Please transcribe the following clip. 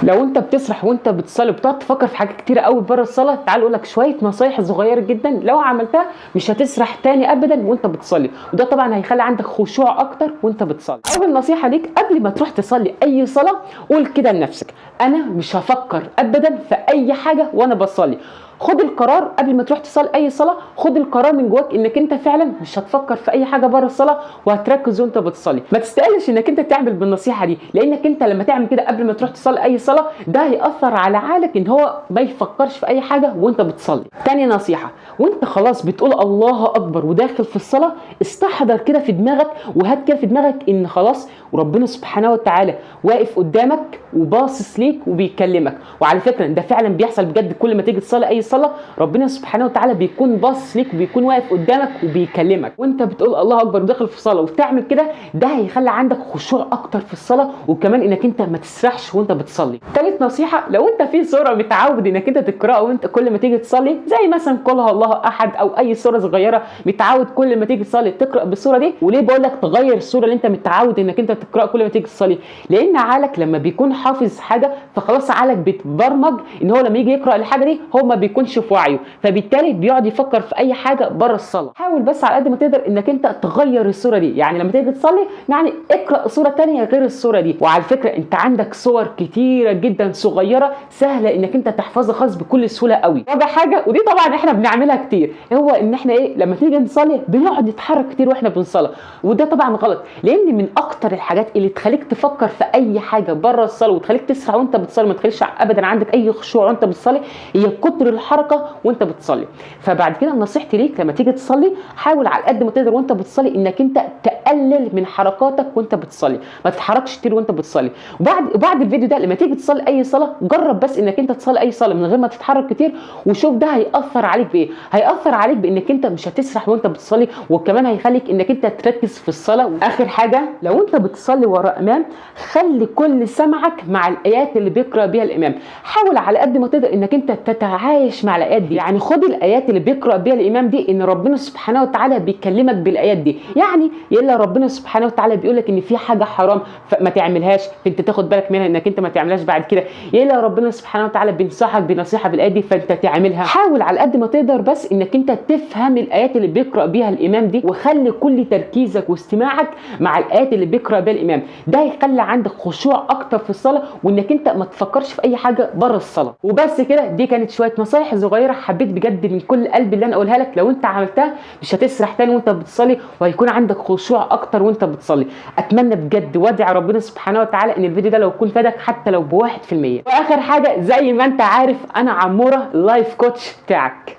لو انت بتسرح وانت بتصلي بتقعد تفكر في حاجات كتيره قوي بره الصلاه، تعال اقول لك شويه نصايح صغيره جدا لو عملتها مش هتسرح تاني ابدا وانت بتصلي، وده طبعا هيخلي عندك خشوع اكتر وانت بتصلي. اول نصيحه ليك قبل ما تروح تصلي اي صلاه، قول كده لنفسك انا مش هفكر ابدا في اي حاجه وانا بصلي. خد القرار قبل ما تروح تصلي اي صلاه، خد القرار من جواك انك انت فعلا مش هتفكر في اي حاجه بره الصلاه وهتركز وانت بتصلي. ما تستقلش انك انت تعمل بالنصيحه دي، لانك انت لما تعمل كده قبل ما تروح تصلي اي صلاه ده هيأثر على عقلك ان هو ما يفكرش في اي حاجه وانت بتصلي. تاني نصيحه، وانت خلاص بتقول الله اكبر وداخل في الصلاه، استحضر كده في دماغك وهات كده في دماغك ان خلاص وربنا سبحانه وتعالى واقف قدامك وباصص ليك وبيكلمك. وعلى فكره ده فعلا بيحصل بجد، كل ما تيجي تصلي اي صلاه ربنا سبحانه وتعالى بيكون باصص ليك وبيكون واقف قدامك وبيكلمك، وانت بتقول الله اكبر وداخل في الصلاه وتعمل كده، ده هيخلي عندك خشوع اكتر في الصلاه، وكمان انك انت ما تسرحش وانت بتصلي. ثالث نصيحه، لو انت في سوره متعود انك انت تقراها وانت كل ما تيجي تصلي، زي مثلا قل هو الله احد او اي سوره صغيره متعود كل ما تيجي تصلي تقرا بالسوره دي. وليه بقول لك تغير السوره اللي انت متعود انك انت تقرا كل ما تيجي تصلي؟ لان عقلك لما بيكون حافظ حاجه فخلاص عقلك بيتبرمج ان هو لما يجي يقرا الحاجه دي هو ما بيكونش في وعيه، فبالتالي بيقعد يفكر في اي حاجه بره الصلاه. حاول بس على قد ما تقدر انك انت تغير الصوره دي، يعني لما تيجي تصلي يعني اقرا صوره ثانيه غير الصوره دي. وعلى فكره انت عندك صور كتيره جدا صغيره سهله انك انت تحفظها خالص بكل سهوله قوي. رابع حاجه، ودي طبعا احنا بنعملها كتير، هو ان احنا لما تيجي نصلي بنقعد نتحرك كتير واحنا بنصلي، وده طبعا غلط، لان من اكتر الحاجات اللي تخليك تفكر في اي حاجه بره الصلاه وتخليك تسرع وانت بتصلي، ما تخليش ابدا عندك اي خشوع وانت بتصلي، هي كتر الحركه وانت بتصلي. فبعد كده نصيحتي ليك لما تيجي تصلي حاول على قد ما تقدر وانت بتصلي انك انت تقلل من حركاتك وانت بتصلي، ما تتحركش كتير وانت بتصلي. وبعد الفيديو ده لما تيجي تصلي اي صلاه جرب بس انك انت تصلي اي صلاه من غير ما تتحرك كتير، وشوف ده هيأثر عليك بايه. هيأثر عليك بانك انت مش هتسرح وانت بتصلي، وكمان هيخليك انك انت تركز في الصلاه. واخر حاجه، لو انت بتصلي ورا امام خلي كل سمعك مع الايات اللي بيقرا بيها الامام. حاول على قد ما تقدر انك انت تتعايش مع الايات دي، يعني خد الايات اللي بيقرا بيها الامام دي ان ربنا سبحانه وتعالى بيكلمك بالايات دي، يعني يلا ربنا سبحانه وتعالى بيقول لك ان في حاجه حرام فما تعملهاش، فانت تاخد بالك منها انك انت ما تعملهاش بعد كده، يلا ربنا سبحانه وتعالى بينصحك بنصيحه بالايات دي فانت تعملها. حاول على قد ما تقدر بس انك انت تفهم الايات اللي بيقرا بيها الامام دي، وخلي كل تركيزك واستماعك مع الايات اللي بيقرا بيها الامام، ده هيخلي عندك خشوع اكتر في الصلاه وانك انت ما تفكرش في اي حاجه بره الصلاه. وبس كده، دي كانت شويه نصايح صغيره حبيت بجد من كل قلبي اللي انا اقولها لك، لو انت عملتها مش هتسرح تاني وانت بتصلي وهيكون عندك خشوع اكتر وانت بتصلي. اتمنى بجد وادعي ربنا سبحانه وتعالى ان الفيديو ده لو يكون فادك حتى لو ب1%. واخر حاجه، زي ما انت عارف انا عموره اللايف كوتش بتاعك.